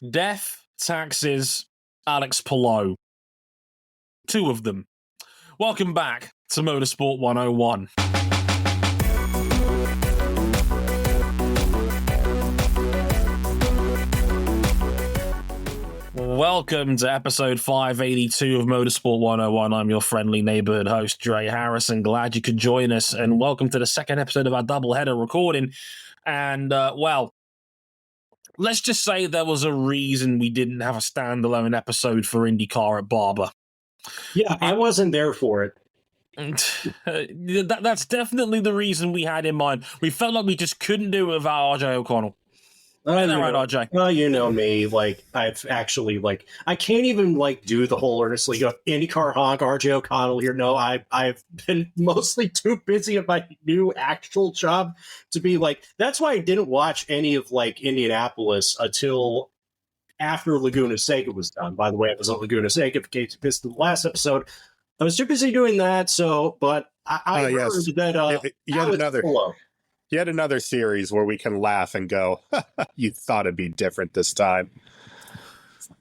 Death, taxes, Alex Palou. Two of them. Welcome back to Motorsport 101. Welcome to episode 582 of Motorsport 101. I'm your friendly neighborhood host, Dre Harrison. Glad you could join us, and welcome to the second episode of our doubleheader recording. And, let's just say there was a reason we didn't have a standalone episode for IndyCar at Barber. Yeah, I wasn't there for it. That's definitely the reason we had in mind. We felt like we just couldn't do it without RJ O'Connell. Right, RJ? Well, you know me. I've actually, I can't even, do the whole earnestly go, IndyCar honk, RJ O'Connell here. No, I've been mostly too busy at my new actual job to be, that's why I didn't watch any of, Indianapolis until after Laguna Seca was done. By the way, it was on Laguna Seca, in case you missed the last episode. I was too busy doing that, but I heard that Yet another series where we can laugh and go, you thought it'd be different this time.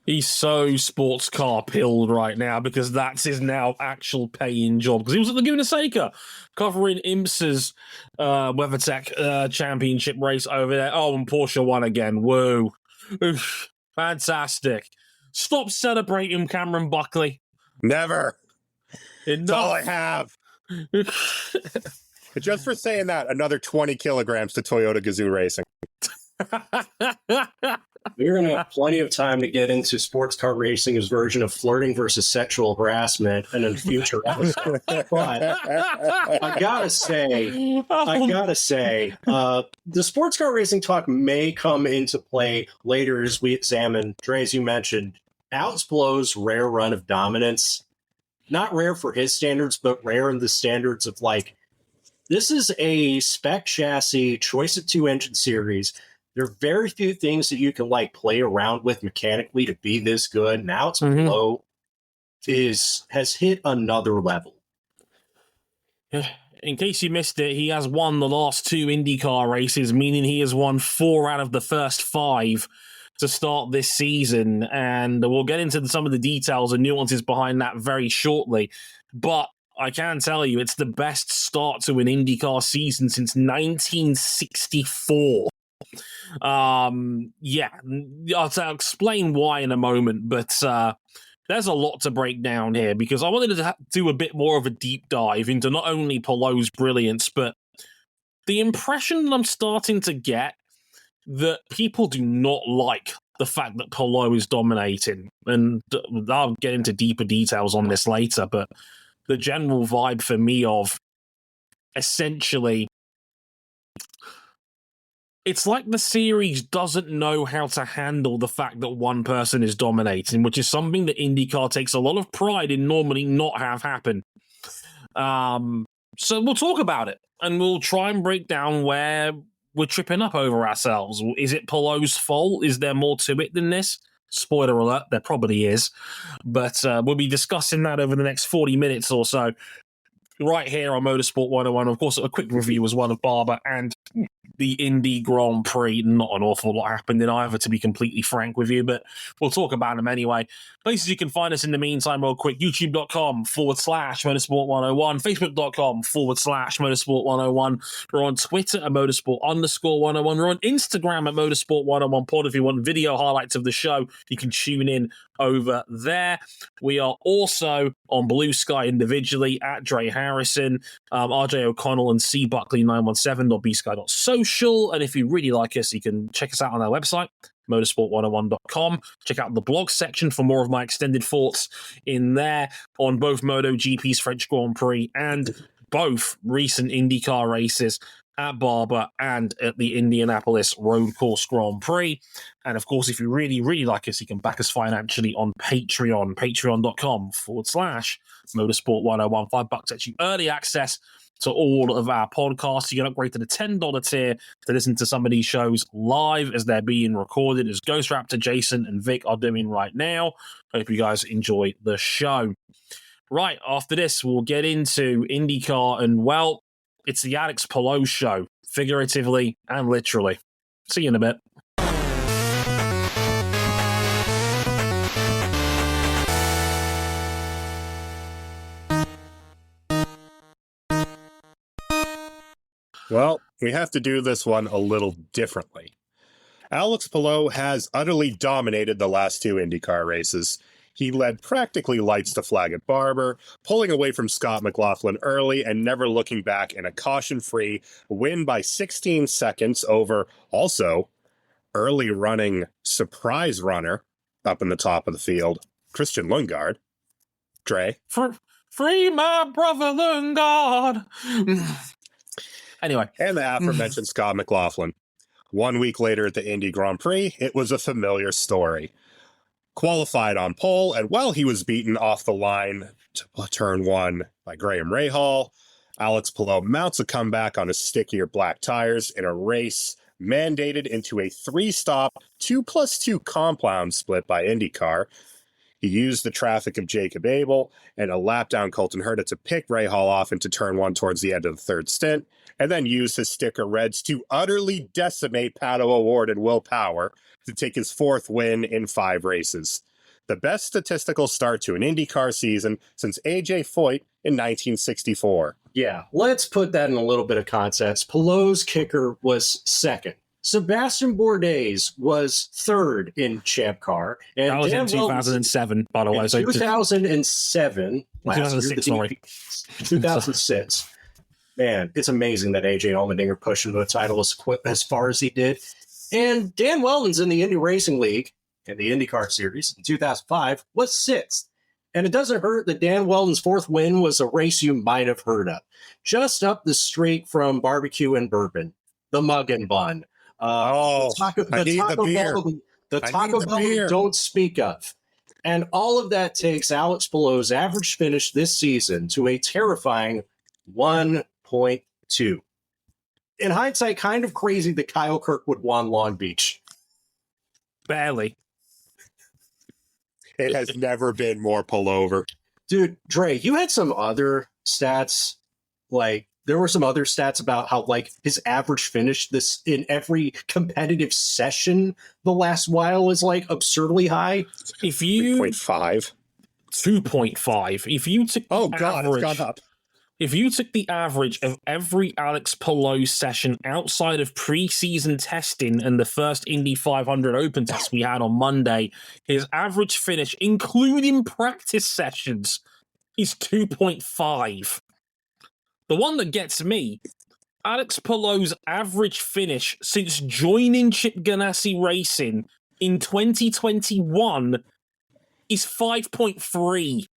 He's so sports car pilled right now because that's his now actual paying job. Because he was at Laguna Seca covering IMSA's WeatherTech championship race over there. Oh, and Porsche won again. Woo. Oof. Fantastic. Stop celebrating, Cameron Buckley. Never. Enough. That's all I have. Just for saying that, another 20 kilograms to Toyota Gazoo Racing. We're going to have plenty of time to get into sports car racing's version of flirting versus sexual harassment in a future episode. But I gotta say, the sports car racing talk may come into play later as we examine, Dre, as you mentioned, Alex Palou's rare run of dominance. Not rare for his standards, but rare in the standards of, this is a spec chassis, choice of two engine series. There are very few things that you can play around with mechanically to be this good. Now it's Palou has hit another level. In case you missed it, he has won the last two IndyCar races, meaning he has won 4 out of the first 5 to start this season. And we'll get into some of the details and nuances behind that very shortly. But I can tell you, it's the best start to an IndyCar season since 1964. I'll explain why in a moment, but there's a lot to break down here because I wanted to do a bit more of a deep dive into not only Palou's brilliance, but the impression that I'm starting to get that people do not like the fact that Palou is dominating. And I'll get into deeper details on this later, but the general vibe for me of essentially, it's like the series doesn't know how to handle the fact that one person is dominating, which is something that IndyCar takes a lot of pride in normally not have happen. So we'll talk about it, and we'll try and break down where we're tripping up over ourselves. Is it Palou's fault? Is there more to it than this? Spoiler alert, there probably is. But we'll be discussing that over the next 40 minutes or so right here on Motorsport 101. Of course, a quick review as well of Barber and the Indy Grand Prix. Not an awful lot happened in either, to be completely frank with you, but we'll talk about them anyway. Places you can find us in the meantime real quick: youtube.com/Motorsport101, facebook.com/Motorsport101. We're on Twitter at Motorsport_101. We're on Instagram at Motorsport101pod. If you want video highlights of the show, you can tune in over there. We are also on Blue Sky individually at Dre Harrison, RJ O'Connell, and C Buckley 917.bsky.social. And if you really like us, you can check us out on our website, motorsport101.com. Check out the blog section for more of my extended thoughts in there on both MotoGP's French Grand Prix and both recent IndyCar races at Barber and at the Indianapolis Road Course Grand Prix. And of course, if you really, really like us, you can back us financially on Patreon, patreon.com/Motorsport101. $5 gets you early access to all of our podcasts. You can upgrade to the $10 tier to listen to some of these shows live as they're being recorded, as Ghost Raptor, Jason, and Vic are doing right now. Hope you guys enjoy the show. Right, after this, we'll get into IndyCar, and, well, it's the Alex Palou show, figuratively and literally. See you in a bit. Well, we have to do this one a little differently. Alex Palou has utterly dominated the last two IndyCar races. He led practically lights to flag at Barber, pulling away from Scott McLaughlin early and never looking back in a caution-free win by 16 seconds over also early running surprise runner up in the top of the field, Christian Lundgaard. Dre? Free my brother Lundgaard. Anyway. And the aforementioned Scott McLaughlin. 1 week later at the Indy Grand Prix, it was a familiar story. Qualified on pole, and while he was beaten off the line to turn one by Graham Rahal, Alex Palou mounts a comeback on his stickier black tires in a race mandated into a 3-stop 2+2 compound split by IndyCar. He used the traffic of Jacob Abel and a lap down Colton Herta to pick Rahal off into turn one towards the end of the third stint, and then used his sticker reds to utterly decimate Pato O'Ward and Will Power to take his 4th win in 5 races. The best statistical start to an IndyCar season since A.J. Foyt in 1964. Yeah, let's put that in a little bit of context. Palou's kicker was 2nd. Sebastian Bourdais was 3rd in Champ Car. And that was in 2007, by the way. So 2007. 2006, sorry. 2006. Man, it's amazing that AJ Allmendinger pushed into the title as far as he did. And Dan Wheldon's in the Indy Racing League and the IndyCar Series in 2005 was 6th. And it doesn't hurt that Dan Wheldon's 4th win was a race you might have heard of. Just up the street from Barbecue and Bourbon, the Mug and Bun. The Taco Bell we don't speak of. And all of that takes Alex Palou's average finish this season to a terrifying 1.2. In hindsight, kind of crazy that Kyle Kirkwood won Long Beach. Barely. It has never been more pullover. Dude, Dre, you had some other stats, like there were some other stats about how like his average finish this in every competitive session the last while is like absurdly high. If you 3.5. 2.5. If you took it's gone up. If you took the average of every Alex Palou session outside of preseason testing and the first Indy 500 Open test we had on Monday, his average finish, including practice sessions, is 2.5. The one that gets me, Alex Palou's average finish since joining Chip Ganassi Racing in 2021 is 5.3.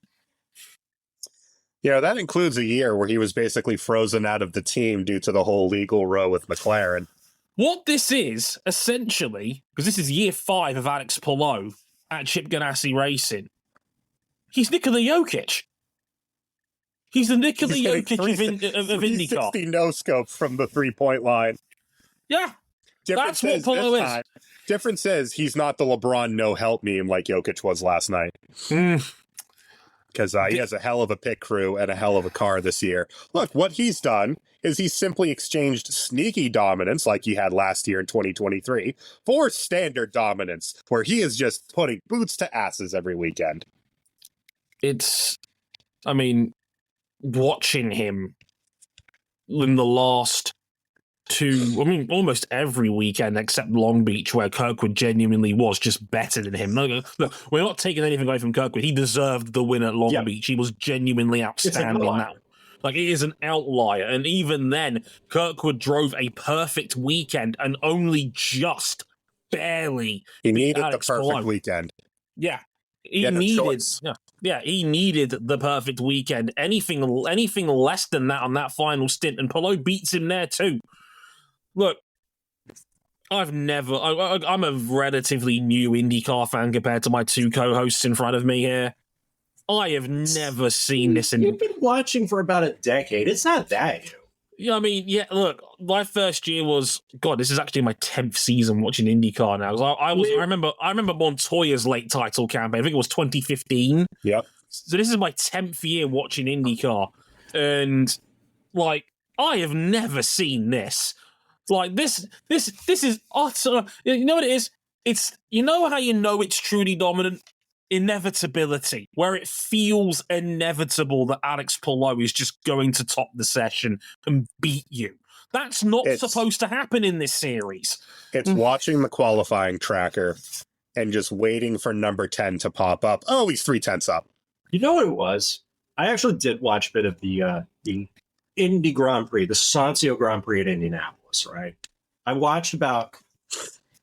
Yeah, that includes a year where he was basically frozen out of the team due to the whole legal row with McLaren. What this is, essentially, because this is year 5 of Alex Palou at Chip Ganassi Racing, he's Nikola Jokic. He's the Nikola Jokic of IndyCar. 360 no-scope from the three-point line. Yeah, that's what Palou is. Difference is, he's not the LeBron no-help meme like Jokic was last night. Because he has a hell of a pit crew and a hell of a car this year. Look, what he's done is he's simply exchanged sneaky dominance like he had last year in 2023 for standard dominance, where he is just putting boots to asses every weekend. Watching him in the last almost every weekend except Long Beach, where Kirkwood genuinely was just better than him. Look, we're not taking anything away from Kirkwood. He deserved the win at Long Beach. He was genuinely outstanding now. Like, it is an outlier. And even then, Kirkwood drove a perfect weekend and only just barely. He needed the perfect weekend. Yeah. He needed the perfect weekend. Anything less than that on that final stint, and Palou beats him there too. Look, I'm a relatively new IndyCar fan compared to my 2 co-hosts in front of me here. I have never seen this. You've been watching for about a decade. It's not that new. Yeah, look, my first year was, God, this is actually my 10th season watching IndyCar now. I remember Montoya's late title campaign. I think it was 2015. Yep. So this is my 10th year watching IndyCar. And, like, I have never seen this. Like, this is utter... You know what it is? It's... You know how you know it's truly dominant? Inevitability, where it feels inevitable that Alex Palou is just going to top the session and beat you. That's not It's- supposed to happen in this series. It's watching the qualifying tracker and just waiting for number 10 to pop up. Oh, he's 3/10 up. You know what it was? I actually did watch a bit of the Indy Grand Prix, the Sancio Grand Prix at Indianapolis, right? I watched about,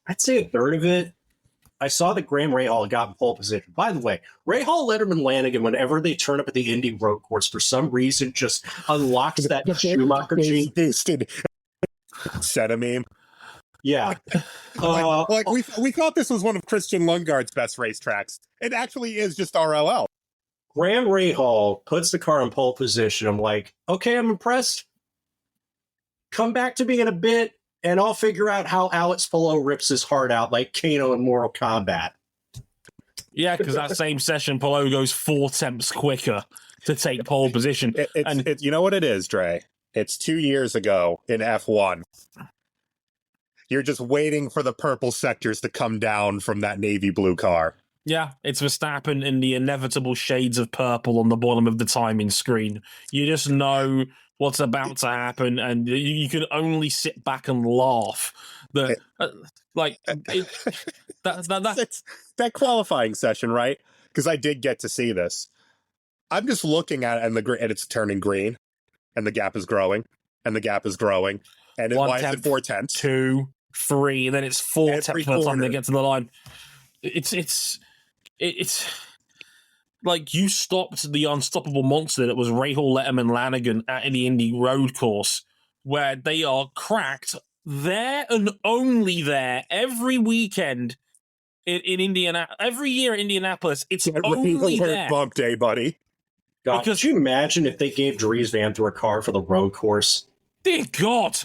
I'd say a third of it. I saw that Graham Rahal got in pole position. By the way, Rahal, Letterman, Lanigan, whenever they turn up at the Indy road course, for some reason, just unlocks that Schumacher gene. Boosted. Set a meme. Yeah. Like we thought this was one of Christian Lundgaard's best racetracks. It actually is just RLL. Graham Rahal puts the car in pole position. I'm like, okay, I'm impressed. Come back to me in a bit, and I'll figure out how Alex Palou rips his heart out like Kano in Mortal Kombat. Yeah, because that same session, Palou goes 4 tenths quicker to take pole position. It's you know what it is, Dre? It's 2 years ago in F1. You're just waiting for the purple sectors to come down from that navy blue car. Yeah, it's Verstappen in the inevitable shades of purple on the bottom of the timing screen. You just know what's about to happen, and you can only sit back and laugh. That qualifying session, right? Because I did get to see this. I'm just looking at it, and it's turning green, and the gap is growing, and the gap is growing, and why is it 4 tenths? 2, 3, then it's 4 tenths by the time they get to the line. It's like you stopped the unstoppable monster that was Rahal, Letterman, Lanigan at the Indy road course, where they are cracked there and only there every weekend in Indianapolis. Every year in Indianapolis, it's only there. Bump day, buddy. God, could you imagine if they gave Dries Van Through a car for the road course? Dear God.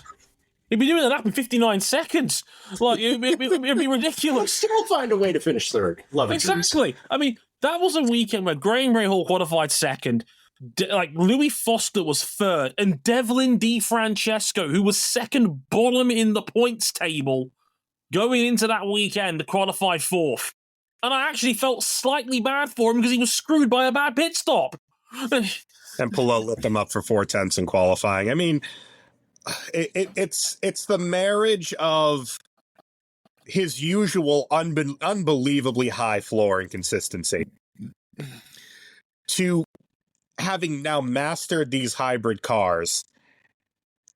He'd be doing that in 59 seconds. Like, it'd be ridiculous. Still find a way to finish third. Love it. Exactly. I mean, that was a weekend where Graham Rahal qualified second, like Louis Foster was third, and Devlin DiFrancesco, who was second bottom in the points table, going into that weekend, qualified fourth. And I actually felt slightly bad for him because he was screwed by a bad pit stop. And Palou lit them up for 4 tenths in qualifying. I mean, it's the marriage of his usual unbelievably high floor and consistency to having now mastered these hybrid cars.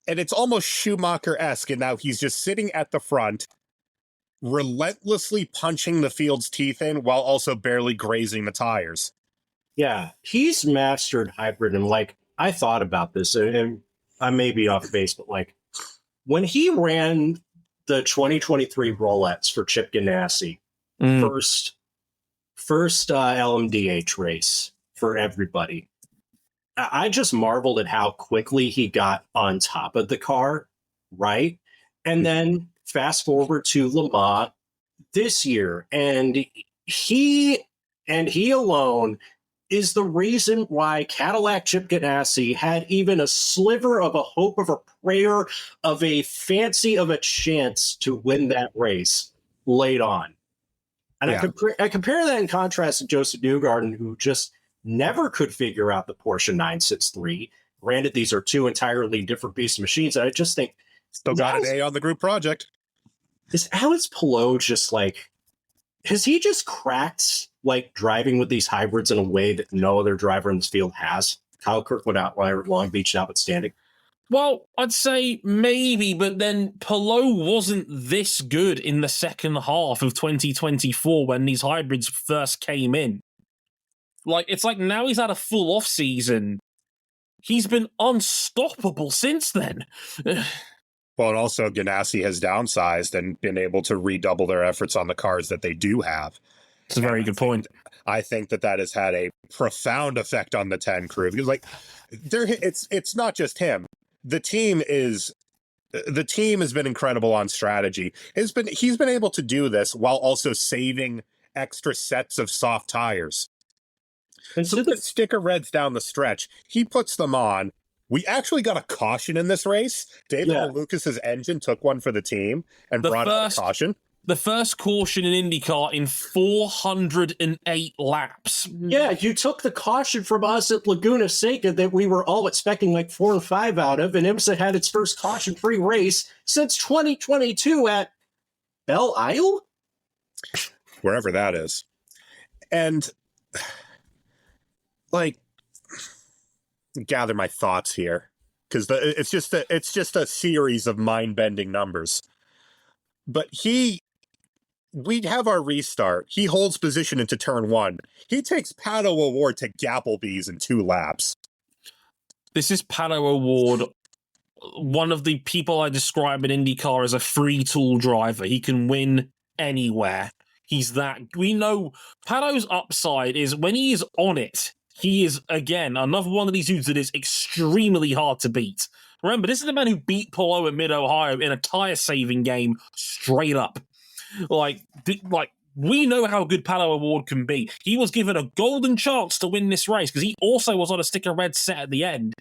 And it's almost Schumacher-esque, and now he's just sitting at the front, relentlessly punching the field's teeth in while also barely grazing the tires. Yeah, he's mastered hybrid, and like, I thought about this, and I may be off base, but like, when he ran the 2023 Rolettes for Chip Ganassi, first LMDH race for everybody, I just marveled at how quickly he got on top of the car, right? And then fast forward to Le Mans this year, and he alone is the reason why Cadillac Chip Ganassi had even a sliver of a hope, of a prayer, of a fancy of a chance to win that race late on. And yeah. I compare that in contrast to Joseph Newgarden, who just never could figure out the Porsche 963. Granted, these are two entirely different pieces of machines. And I just think... Still got an A on the group project. Is Alex Palou just like... Has he just cracked like driving with these hybrids in a way that no other driver in this field has? Kyle Kirkwood outlier at Long Beach notwithstanding. Well, I'd say maybe, but then Palou wasn't this good in the second half of 2024 when these hybrids first came in. Like, it's like now he's had a full off season. He's been unstoppable since then. Well, and also Ganassi has downsized and been able to redouble their efforts on the cars that they do have. It's a very good point. I think that has had a profound effect on the 10 crew because, like, it's not just him. The team has been incredible on strategy. He's been able to do this while also saving extra sets of soft tires. And so the sticker reds down the stretch, he puts them on. We actually got a caution in this race. David Lucas's engine took one for the team and brought out a caution. The first caution in IndyCar in 408 laps. Yeah, you took the caution from us at Laguna Seca that we were all expecting like 4 or 5 out of, and IMSA had its first caution-free race since 2022 at Belle Isle? Wherever that is. And, like, gather my thoughts here, because it's just a series of mind-bending numbers. But we have our restart. He holds position into turn 1. He takes Pato O'Ward to Gapplebee's in 2 laps. This is Pato O'Ward, one of the people I describe in IndyCar as a free tool driver. He can win anywhere. He's that. We know Pato's upside is when he is on it, he is, again, another one of these dudes that is extremely hard to beat. Remember, this is the man who beat Palou at Mid-Ohio in a tire-saving game straight up. Like, we know how good Palou O'Ward can be. He was given a golden chance to win this race because he also was on a sticker red set at the end.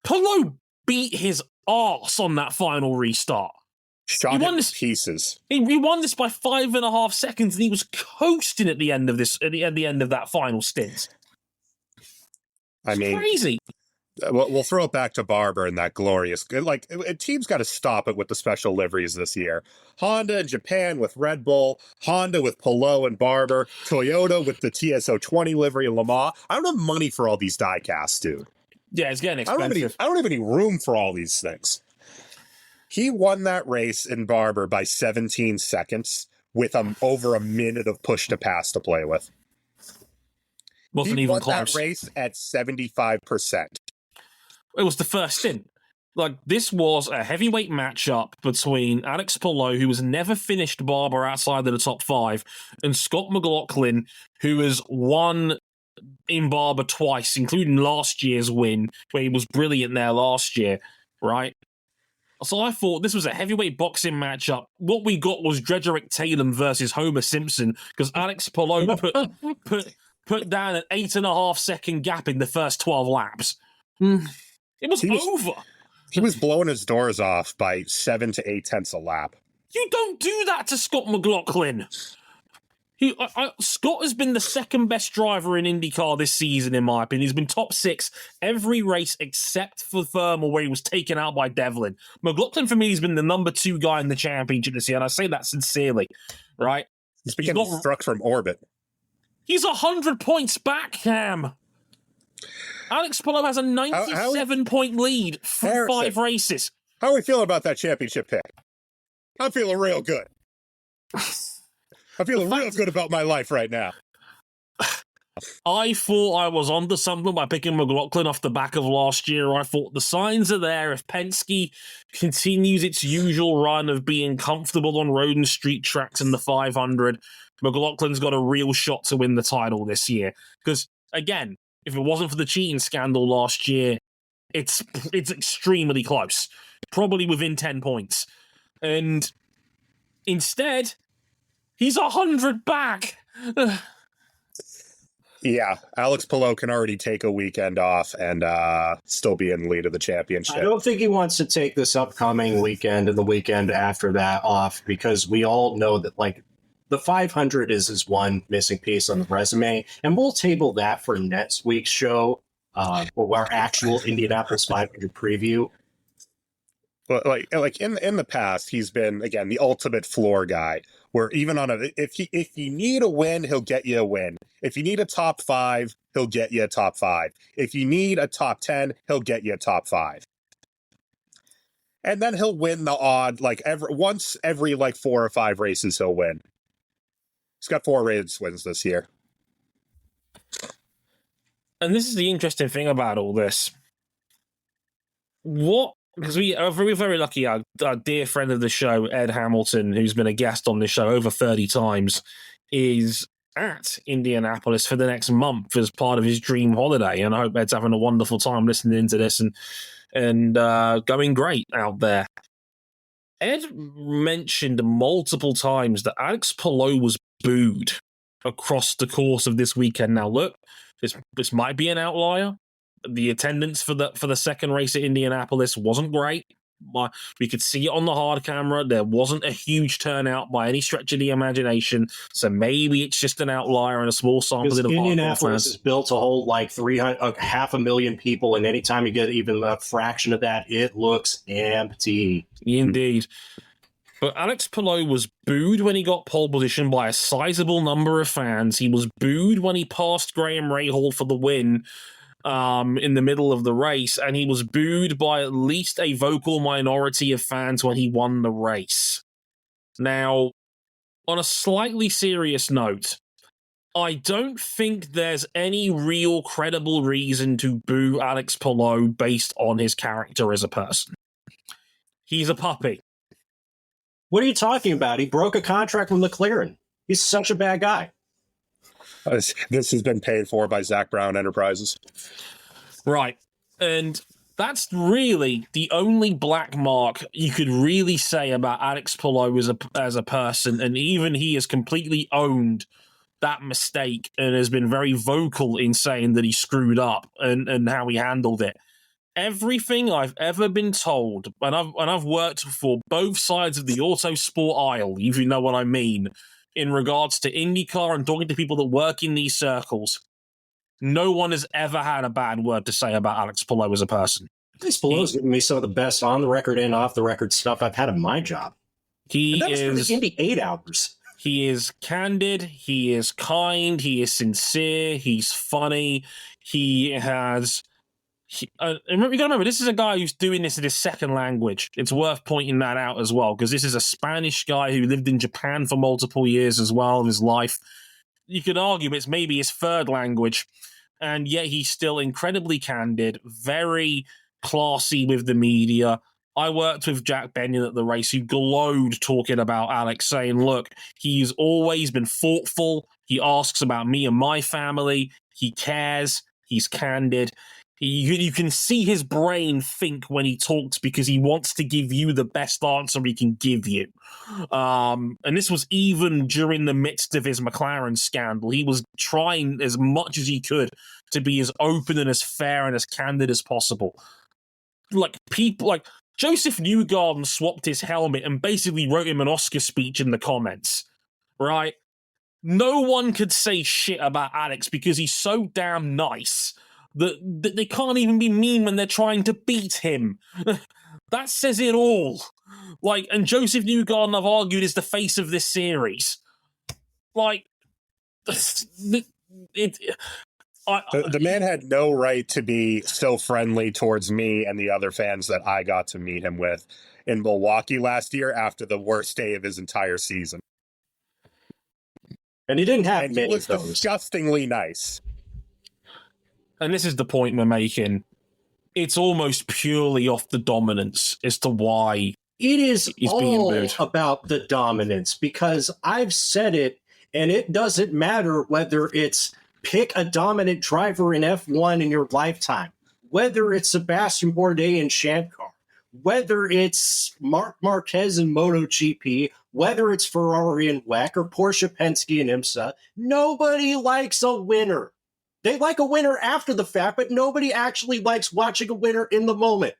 Palou beat his arse on that final restart. Shot him to pieces. He won this by 5.5 seconds, and he was coasting at the end of this. At the end of that final stint. I mean, crazy. We'll throw it back to Barber and that glorious. Like, a team's got to stop it with the special liveries this year. Honda in Japan with Red Bull, Honda with Palou and Barber, Toyota with the TSO20 livery in Le Mans. I don't have money for all these die casts, dude. Yeah, it's getting expensive. I don't have any room for all these things. He won that race in Barber by 17 seconds with over a minute of push to pass to play with. Wasn't even close. That race at 75%. It was the first stint. Like, this was a heavyweight matchup between Alex Palou, who has never finished Barber outside of the top 5, and Scott McLaughlin, who has won in Barber twice, including last year's win, where he was brilliant there last year, right? So I thought this was a heavyweight boxing matchup. What we got was Drederick Tatum versus Homer Simpson, because Alex Palou put down an 8.5 second gap in the first 12 laps. It was over. He was blowing his doors off by 7 to 8 tenths a lap. You don't do that to Scott McLaughlin. Scott has been the second best driver in IndyCar this season, in my opinion. He's been top 6 every race except for Thermal, where he was taken out by Devlin. McLaughlin, for me, has been the number 2 guy in the championship this year, and I say that sincerely, right? He's been getting struck from orbit. He's 100 points back, Cam. Alex Palou has a 97-point lead from 5 races. How are we feeling about that championship pick? I'm feeling real good. I'm feeling real good about my life right now. I thought I was onto something by picking McLaughlin off the back of last year. I thought the signs are there. If Penske continues its usual run of being comfortable on road and street tracks in the 500, McLaughlin's got a real shot to win the title this year. Because, again, if it wasn't for the cheating scandal last year, it's extremely close. Probably within 10 points. And instead, he's 100 back. Yeah, Alex Palou can already take a weekend off and still be in the lead of the championship. I don't think he wants to take this upcoming weekend and the weekend after that off, because we all know that, like, the 500 is his one missing piece on the resume, and we'll table that for next week's show, or our actual Indianapolis 500 preview. But like in the past, he's been, again, the ultimate floor guy. Where even on if you need a win, he'll get you a win. If you need a top 5, he'll get you a top 5. If you need a top 10, he'll get you a top 5. And then he'll win the odd, like once every 4 or 5 races, he'll win. He's got 4 race wins this year. And this is the interesting thing about all this. Because we're very lucky, our dear friend of the show, Ed Hamilton, who's been a guest on this show over 30 times, is at Indianapolis for the next month as part of his dream holiday. And I hope Ed's having a wonderful time listening to this and going great out there. Ed mentioned multiple times that Alex Palou was booed across the course of this weekend. Now, look, this might be an outlier. The attendance for the second race at Indianapolis wasn't great. We could see it on the hard camera. There wasn't a huge turnout by any stretch of the imagination, so maybe it's just an outlier and a small sample of Indianapolis is built to hold like 500,000 people, and anytime you get even a fraction of that, it looks empty. Indeed. But Alex Palou was booed when he got pole position by a sizable number of fans. He was booed when he passed Graham Rahal for the win in the middle of the race, and he was booed by at least a vocal minority of fans when he won the race. Now, on a slightly serious note, I don't think there's any real credible reason to boo Alex Palou based on his character as a person. He's a puppy. What are you talking about? He broke a contract with McLaren. He's such a bad guy. This has been paid for by Zach Brown Enterprises. Right. And that's really the only black mark you could really say about Alex Palou as a person. And even he has completely owned that mistake and has been very vocal in saying that he screwed up and how he handled it. Everything I've ever been told, and I've worked for both sides of the auto sport aisle, if you know what I mean, in regards to IndyCar and talking to people that work in these circles, no one has ever had a bad word to say about Alex Palou as a person. Alex Palou's given me some of the best on-the-record and off-the-record stuff I've had in my job. That was for the Indy 8 hours. He is candid, he is kind, he is sincere, he's funny, he has... you gotta remember, this is a guy who's doing this in his second language. It's worth pointing that out as well, because this is a Spanish guy who lived in Japan for multiple years as well of his life. You could argue it's maybe his third language, and yet he's still incredibly candid, very classy with the media. I worked with Jack Benyon at the race, who glowed talking about Alex, saying, look, he's always been thoughtful, he asks about me and my family, he cares, he's candid. You can see his brain think when he talks because he wants to give you the best answer he can give you. And this was even during the midst of his McLaren scandal. He was trying as much as he could to be as open and as fair and as candid as possible. Like, people like Joseph Newgarden swapped his helmet and basically wrote him an Oscar speech in the comments, right? No one could say shit about Alex because he's so damn nice that they can't even be mean when they're trying to beat him. That says it all. Like, and Joseph Newgarden, I've argued, is the face of this series. Like, the man had no right to be so friendly towards me and the other fans that I got to meet him with in Milwaukee last year after the worst day of his entire season. And he didn't have many he was of those. Disgustingly nice. And this is the point we're making. It's almost purely off the dominance as to why it is he's all being booed. About the dominance, because I've said it, and it doesn't matter whether it's pick a dominant driver in F1 in your lifetime, whether it's Sebastian Bourdais in Shankar, whether it's Marc Marquez in MotoGP, whether it's Ferrari in WEC or Porsche Penske in IMSA, nobody likes a winner. They like a winner after the fact, but nobody actually likes watching a winner in the moment.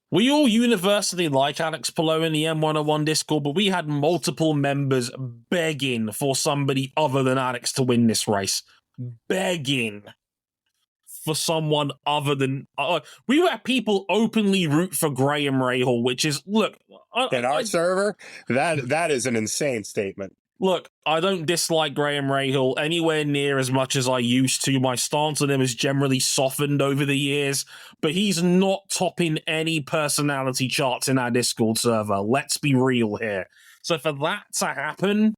We all universally like Alex Palou in the M101 Discord, but we had multiple members begging for somebody other than Alex to win this race. Begging for someone other than... we had people openly root for Graham Rahal, which is, look... In our server, that is an insane statement. Look, I don't dislike Graham Rahal anywhere near as much as I used to. My stance on him has generally softened over the years, but he's not topping any personality charts in our Discord server. Let's be real here. So for that to happen,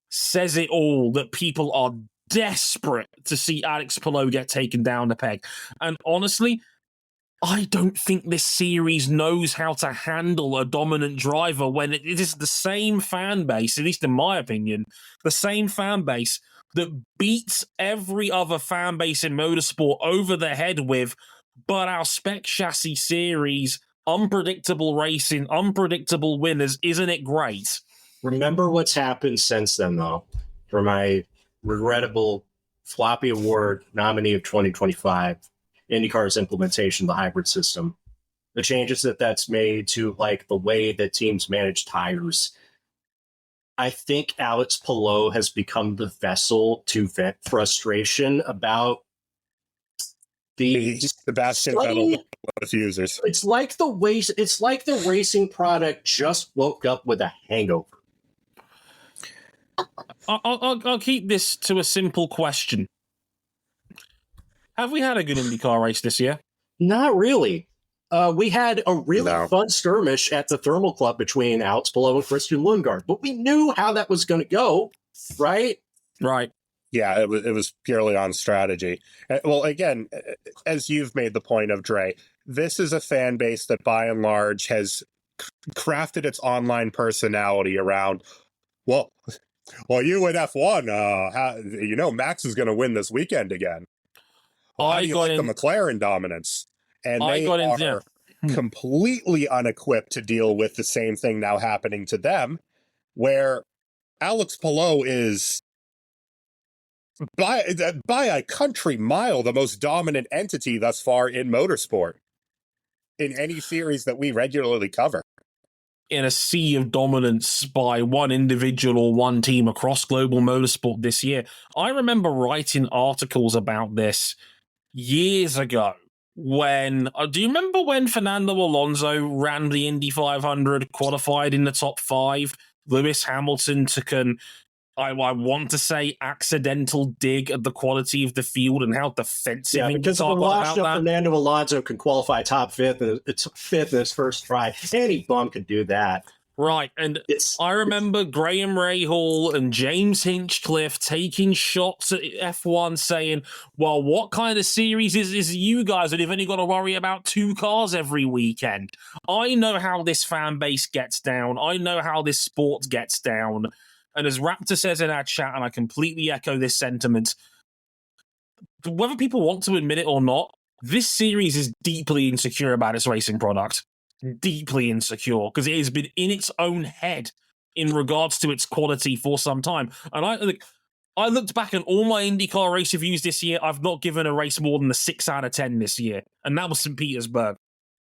says it all that people are desperate to see Alex Palou get taken down a peg. And honestly, I don't think this series knows how to handle a dominant driver when it is the same fan base, at least in my opinion, the same fan base that beats every other fan base in motorsport over the head with, but our spec chassis series, unpredictable racing, unpredictable winners, isn't it great? Remember what's happened since then, though, for my regrettable Floppy Award nominee of 2025. IndyCar's implementation of the hybrid system. the changes that's made to like the way that teams manage tires. I think Alex Palou has become the vessel to vent frustration about the Sebastian Vettel diffusers. It's like the racing product just woke up with a hangover. I'll keep this to a simple question. Have we had a good IndyCar race this year? Not really. We had a really fun skirmish at the Thermal Club between Alex Palou and Christian Lundgaard, but we knew how that was going to go, right? Right. Yeah, it was purely on strategy. Well, again, as you've made the point of, Dre, this is a fan base that by and large has crafted its online personality around, well, you in F1, Max is going to win this weekend again. How do you like the McLaren dominance? And they are completely unequipped to deal with the same thing now happening to them, where Alex Palou is, by a country mile, the most dominant entity thus far in motorsport in any series that we regularly cover. In a sea of dominance by one individual or one team across global motorsport this year. I remember writing articles about this years ago. Do you remember when Fernando Alonso ran the Indy 500, qualified in the top 5? Lewis Hamilton took I want to say, accidental dig at the quality of the field and how defensive. Yeah, because a washed up Fernando Alonso can qualify top fifth in his first try. Any bum could do that. Right, and I remember Graham Rahal and James Hinchcliffe taking shots at F1 saying, well, what kind of series is you guys that you've only got to worry about 2 cars every weekend? I know how this fan base gets down. I know how this sport gets down. And as Raptor says in our chat, and I completely echo this sentiment, whether people want to admit it or not, this series is deeply insecure about its racing product. Deeply insecure, because it has been in its own head in regards to its quality for some time. And I looked back at all my IndyCar race reviews this year. I've not given a race more than a 6 out of 10 this year. And that was St. Petersburg.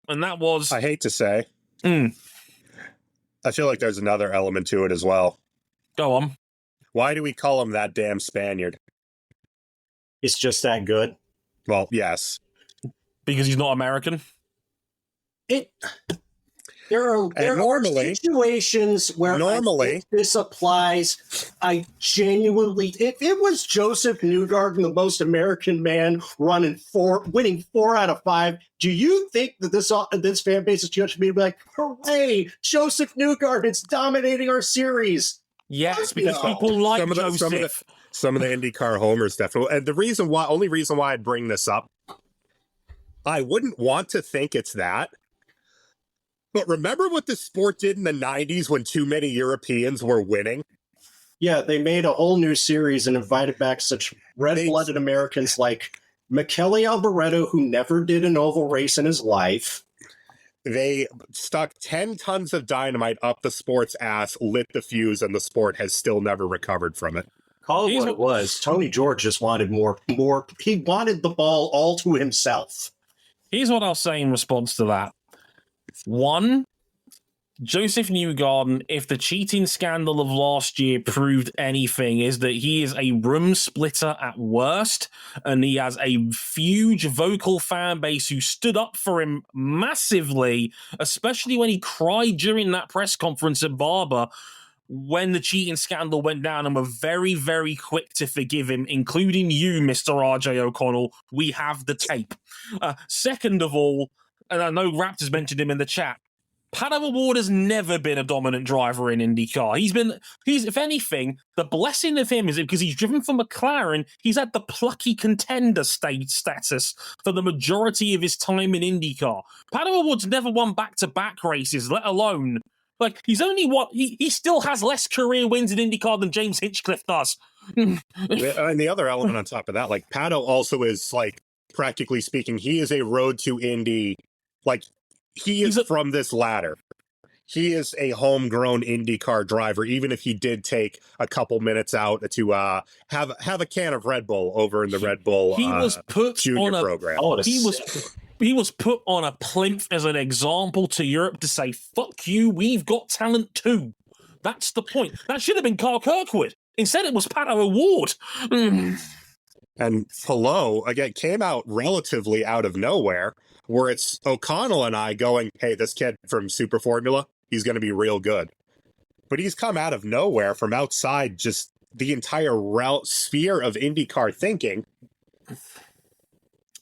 And that was... I hate to say. I feel like there's another element to it as well. Go on. Why do we call him that damn Spaniard? It's just that good. Well, yes. Because he's not American? There are situations where this applies. I genuinely, if it was Joseph Newgarden, the most American man, winning 4 out of 5, do you think that this fan base is just be like, hooray, Joseph Newgarden's dominating our series? Yes, because people like Joseph. Some of the IndyCar homers definitely. And the only reason why I'd bring this up, I wouldn't want to think it's that. But remember what the sport did in the 90s when too many Europeans were winning? Yeah, they made a whole new series and invited back such red-blooded Americans like Michele Alboreto, who never did an oval race in his life. They stuck 10 tons of dynamite up the sport's ass, lit the fuse, and the sport has still never recovered from it. Call it what it was. Tony George just wanted more. He wanted the ball all to himself. Here's what I'll say in response to that. 1, Joseph Newgarden, if the cheating scandal of last year proved anything, is that he is a room splitter at worst, and he has a huge vocal fan base who stood up for him massively, especially when he cried during that press conference at Barber when the cheating scandal went down, and were very, very quick to forgive him, including you, Mr. RJ O'Connell. We have the tape. Second of all, and I know Raptors mentioned him in the chat, Palou Award has never been a dominant driver in IndyCar. He's if anything, the blessing of him is because he's driven for McLaren, he's had the plucky contender status for the majority of his time in IndyCar. Palou Award's never won back-to-back races, let alone... he's only he still has less career wins in IndyCar than James Hinchcliffe does. And the other element on top of that, Palou also is, practically speaking, he is a road to Indy... he is from this ladder. He is a homegrown IndyCar driver, even if he did take a couple minutes out to have a can of Red Bull over in the Red Bull he was put junior on program. He was put on a plinth as an example to Europe to say, fuck you, we've got talent too. That's the point. That should have been Carl Kirkwood. Instead, it was Palou Award. And Palou, again, came out relatively out of nowhere, where it's O'Connell and I going, hey, this kid from Super Formula, he's going to be real good. But he's come out of nowhere from outside just the entire sphere of IndyCar thinking.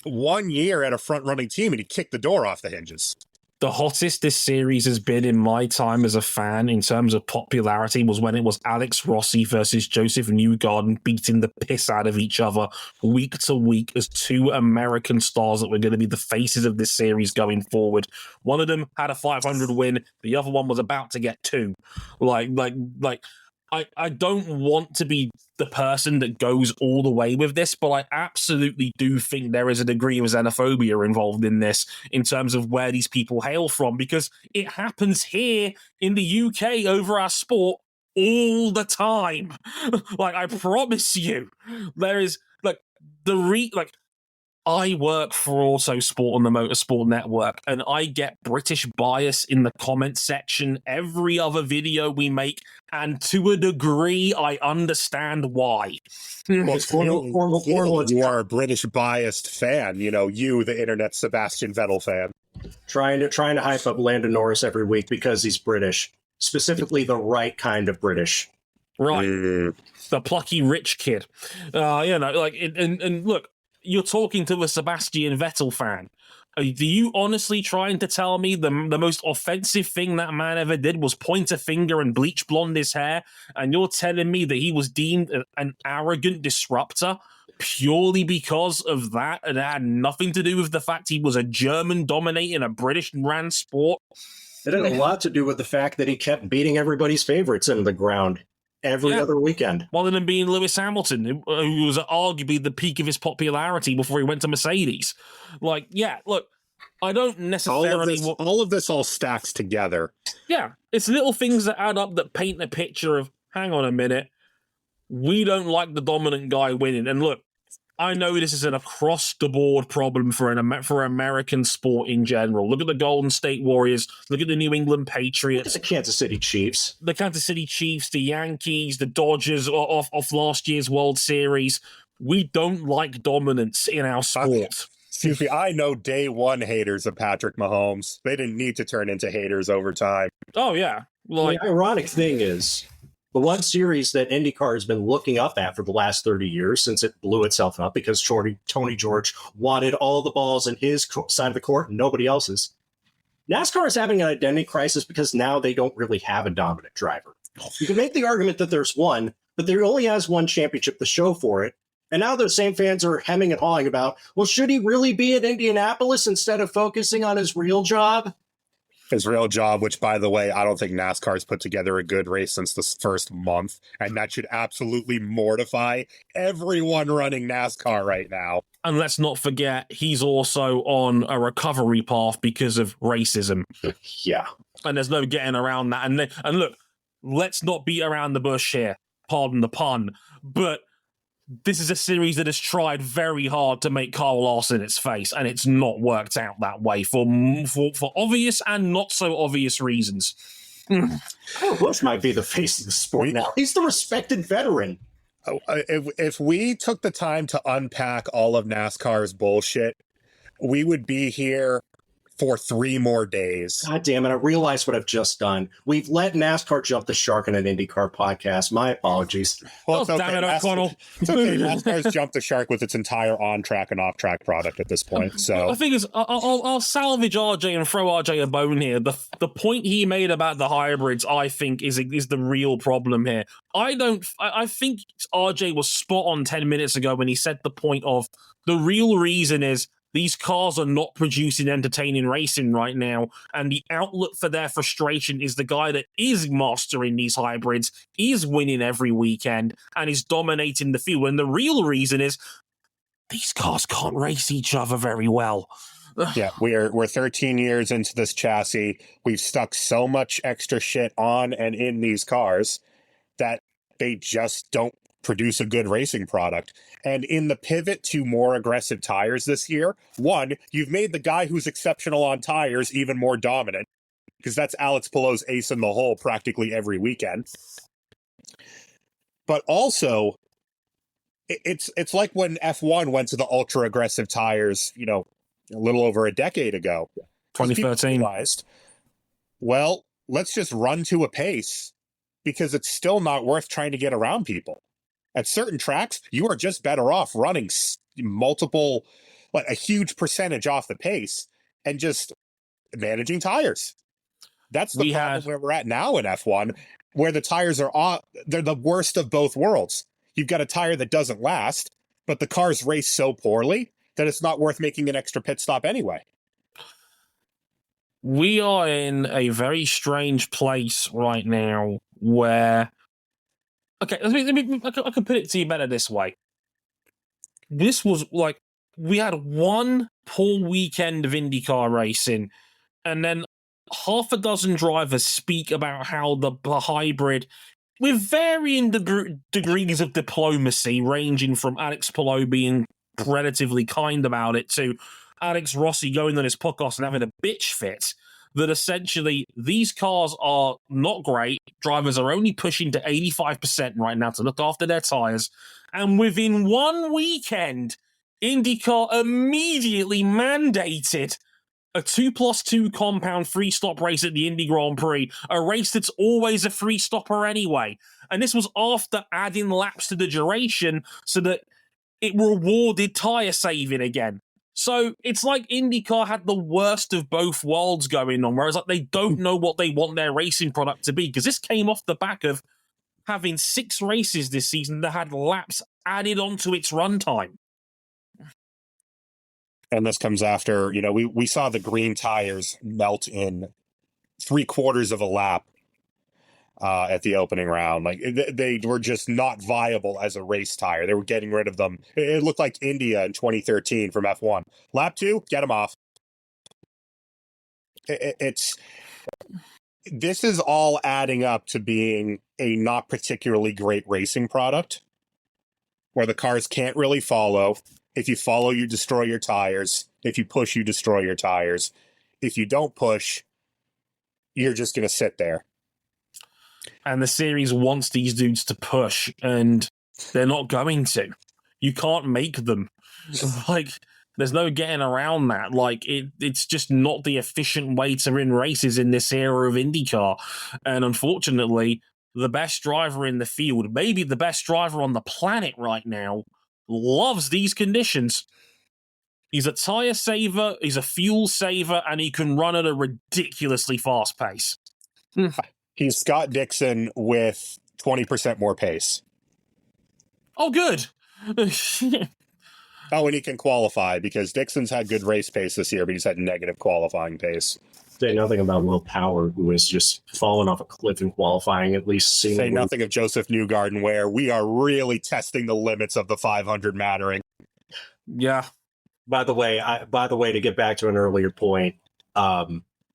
1 year at a front-running team, and he kicked the door off the hinges. The hottest this series has been in my time as a fan in terms of popularity was when it was Alex Rossi versus Joseph Newgarden beating the piss out of each other week to week as two American stars that were going to be the faces of this series going forward. One of them had a 500 win. The other one was about to get two. I don't want to be the person that goes all the way with this, but I absolutely do think there is a degree of xenophobia involved in this in terms of where these people hail from, because it happens here in the UK over our sport all the time. I promise you, there is I work for Autosport on the Motorsport Network, and I get British bias in the comment section every other video we make, and to a degree, I understand why. Well, you are a British biased fan, you, the internet Sebastian Vettel fan. Trying to hype up Lando Norris every week because he's British, specifically the right kind of British. Right. The plucky rich kid. And look, you're talking to a Sebastian Vettel fan. Are you honestly trying to tell me the most offensive thing that man ever did was point a finger and bleach blonde his hair, and you're telling me that he was deemed an arrogant disruptor purely because of that, and it had nothing to do with the fact he was a German dominating a British ran sport? It had a lot to do with the fact that he kept beating everybody's favorites into the ground every other weekend. Rather than being Lewis Hamilton, who was arguably the peak of his popularity before he went to Mercedes. Look, I don't necessarily... All of this all stacks together. Yeah, it's little things that add up that paint a picture of, hang on a minute, we don't like the dominant guy winning. And look, I know this is an across-the-board problem for American sport in general. Look at the Golden State Warriors. Look at the New England Patriots. The Kansas City Chiefs. The Kansas City Chiefs, the Yankees, the Dodgers off last year's World Series. We don't like dominance in our sport. Excuse me, I know day one haters of Patrick Mahomes. They didn't need to turn into haters over time. Oh, yeah. The ironic thing is, the one series that IndyCar has been looking up at for the last 30 years since it blew itself up because Tony George wanted all the balls in his side of the court and nobody else's. NASCAR is having an identity crisis because now they don't really have a dominant driver. You can make the argument that there's one, but there only has one championship to show for it. And now those same fans are hemming and hawing about, well, should he really be at Indianapolis instead of focusing on his real job? His real job, which, by the way, I don't think NASCAR's put together a good race since the first month, and that should absolutely mortify everyone running NASCAR right now. And let's not forget, he's also on a recovery path because of racism. Yeah. And there's no getting around that. And look, let's not beat around the bush here. Pardon the pun. But this is a series that has tried very hard to make Kyle Larson its face, and it's not worked out that way for obvious and not so obvious reasons. Kyle Busch might be the face of the sport now. He's the respected veteran. If we took the time to unpack all of NASCAR's bullshit, we would be here for 3 more days. God damn it, I realize what I've just done. We've let NASCAR jump the shark in an IndyCar podcast. My apologies. Well, it's okay. Damn it, O'Connell. It's okay. NASCAR's jumped the shark with its entire on-track and off-track product at this point. So I think I'll salvage RJ and throw RJ a bone here. The point he made about the hybrids, I think, is the real problem here. I think RJ was spot on 10 minutes ago when he said the point of the real reason is these cars are not producing entertaining racing right now, and the outlet for their frustration is the guy that is mastering these hybrids, is winning every weekend, and is dominating the field. And the real reason is these cars can't race each other very well. Yeah, we're 13 years into this chassis. We've stuck so much extra shit on and in these cars that they just don't produce a good racing product. And in the pivot to more aggressive tires this year, one, you've made the guy who's exceptional on tires even more dominant, because that's Alex Palou's ace in the hole practically every weekend. But also, it's like when F1 went to the ultra aggressive tires, a little over a decade ago. 2013. Realized, well, let's just run to a pace, because it's still not worth trying to get around people. At certain tracks, you are just better off running multiple, a huge percentage off the pace and just managing tires. That's the problem where we're at now in F1, where the tires are they're the worst of both worlds. You've got a tire that doesn't last, but the cars race so poorly that it's not worth making an extra pit stop anyway. We are in a very strange place right now where, okay, I can put it to you better this way. This was we had one poor weekend of IndyCar racing, and then half a dozen drivers speak about how the hybrid, with varying degrees of diplomacy, ranging from Alex Palou being relatively kind about it to Alex Rossi going on his podcast and having a bitch fit, that essentially these cars are not great. Drivers are only pushing to 85% right now to look after their tires. And within one weekend, IndyCar immediately mandated a 2+2 compound free stop race at the Indy Grand Prix, a race that's always a free stopper anyway. And this was after adding laps to the duration so that it rewarded tire saving again. So it's like IndyCar had the worst of both worlds going on, whereas they don't know what they want their racing product to be, because this came off the back of having 6 races this season that had laps added onto its runtime. And this comes after, we saw the green tires melt in 3/4 of a lap at the opening round. They were just not viable as a race tire. They were getting rid of them. It looked like India in 2013 from F1. Lap 2, get them off. This is all adding up to being a not particularly great racing product, where the cars can't really follow. If you follow, you destroy your tires. If you push, you destroy your tires. If you don't push, you're just going to sit there. And the series wants these dudes to push, and they're not going to. You can't make them. There's no getting around that. It's just not the efficient way to win races in this era of IndyCar. And unfortunately, the best driver in the field, maybe the best driver on the planet right now, loves these conditions. He's a tire saver, he's a fuel saver, and he can run at a ridiculously fast pace. He's Scott Dixon with 20% more pace. Oh, good. Oh, and he can qualify, because Dixon's had good race pace this year, but he's had negative qualifying pace. Say nothing about Will Power, who has just fallen off a cliff in qualifying, at least seemingly. Say nothing of Joseph Newgarden, where we are really testing the limits of the 500 mattering. Yeah. By the way, to get back to an earlier point,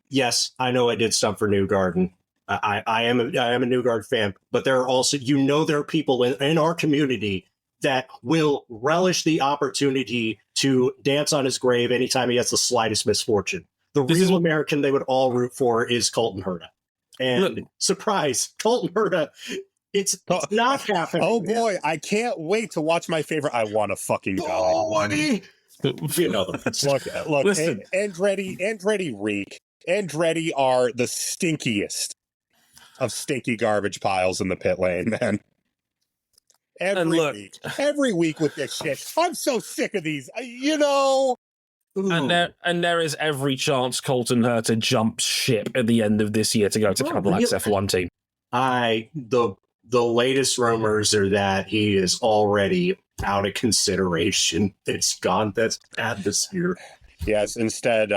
yes, I know I did stump for Newgarden. I am a Newgarden fan, but there are also, there are people in our community that will relish the opportunity to dance on his grave anytime he has the slightest misfortune. The real American they would all root for is Colton Herta. And surprise, Colton Herta, it's not happening. Oh boy, I can't wait to watch my favorite. I want to fucking go. Oh, buddy. Look, listen. Andretti Reek. Andretti are the stinkiest of stinky garbage piles in the pit lane, man. Every week with this shit. I'm so sick of these. And there is every chance Colton Herta jumps ship at the end of this year to go to Cadillac's F1 team. The latest rumors are that he is already out of consideration. It's gone. That's bad this year. Yes, instead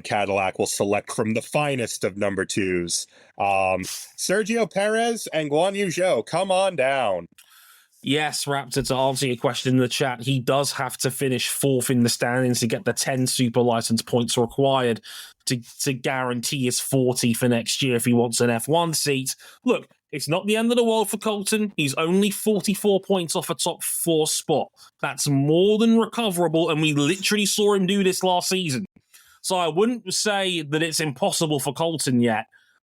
Cadillac will select from the finest of number 2s. Sergio Perez and Guan Yu Zhou, come on down. Yes, Raptor, to answer your question in the chat, he does have to finish 4th in the standings to get the 10 super license points required to guarantee his 40 for next year if he wants an F1 seat. Look, it's not the end of the world for Colton. He's only 44 points off a top 4 spot. That's more than recoverable, and we literally saw him do this last season. So I wouldn't say that it's impossible for Colton yet,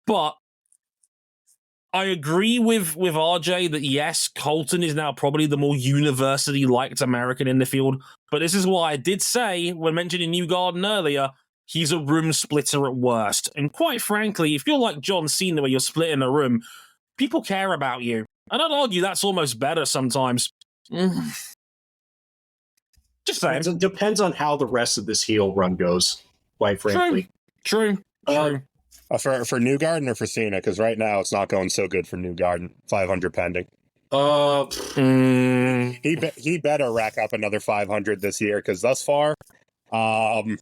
but I agree with RJ that yes, Colton is now probably the more universally liked American in the field, but this is why I did say, when mentioning Newgarden earlier, he's a room splitter at worst. And quite frankly, if you're like John Cena where you're splitting a room, people care about you. And I'd argue that's almost better sometimes. Just saying. It depends on how the rest of this heel run goes, quite frankly. True. For Newgarden or for Cena? Because right now it's not going so good for Newgarden. 500 pending. He better rack up another 500 this year because thus far, on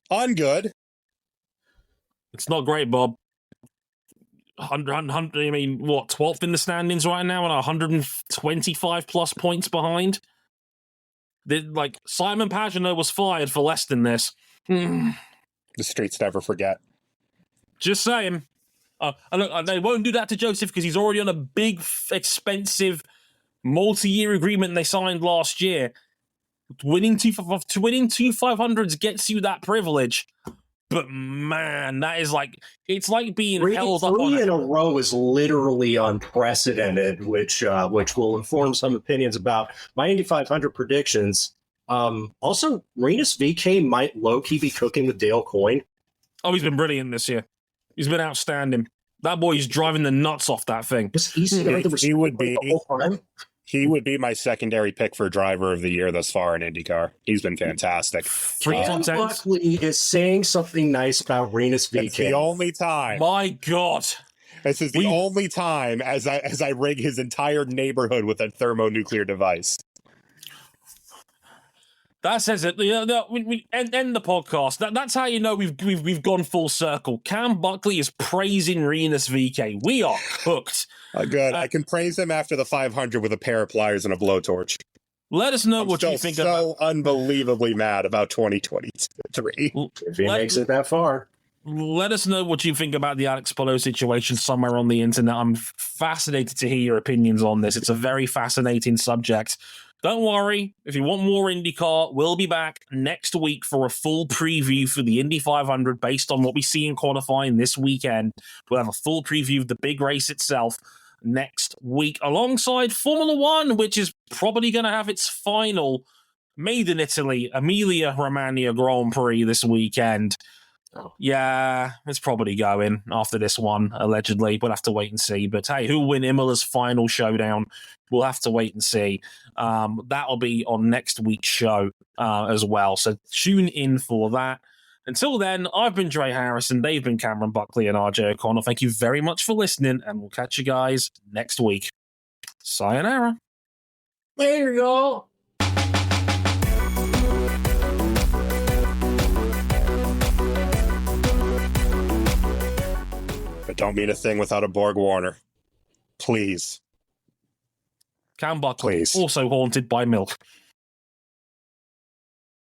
good. It's not great, Bob. 100, I mean, what, 12th in the standings right now and 125 plus points behind? Simon Pagenaud was fired for less than this. The streets never forget. Just saying. Look, they won't do that to Joseph because he's already on a big, expensive, multi-year agreement they signed last year. Winning two 500s gets you that privilege. But man, that is it's like being held up on 3 in a row is literally unprecedented, which will inform some opinions about my Indy 500 predictions. Also, Rinus VeeKay might low-key be cooking with Dale Coyne. Oh, he's been brilliant this year. He's been outstanding. That boy is driving the nuts off that thing. He would be my secondary pick for driver of the year thus far in IndyCar. He's been fantastic. Cam Buckley is saying something nice about Rinus VeeKay. It's the only time. My God. This is the only time as I rig his entire neighborhood with a thermonuclear device. That says it. We end the podcast. That's how you know we've gone full circle. Cam Buckley is praising Rinus VeeKay. We are hooked. Good. I can praise him after the 500 with a pair of pliers and a blowtorch. Let us know what you think. So unbelievably mad about 2023. If he makes it that far. Let us know what you think about the Alex Palou situation somewhere on the internet. I'm fascinated to hear your opinions on this. It's a very fascinating subject. Don't worry, if you want more IndyCar, we'll be back next week for a full preview for the Indy 500 based on what we see in qualifying this weekend. We'll have a full preview of the big race itself next week alongside Formula One, which is probably going to have its final made in Italy, Emilia-Romagna Grand Prix this weekend. Yeah, it's probably going after this one, allegedly. We'll have to wait and see. But hey, who'll win Imola's final showdown? We'll have to wait and see. That'll be on next week's show as well. So tune in for that. Until then, I've been Dre Harrison. They've been Cameron Buckley and RJ O'Connell. Thank you very much for listening, and we'll catch you guys next week. Sayonara. Later, y'all. But don't mean a thing without a Borg Warner. Please. Cam Buckley, Please. also haunted by milk.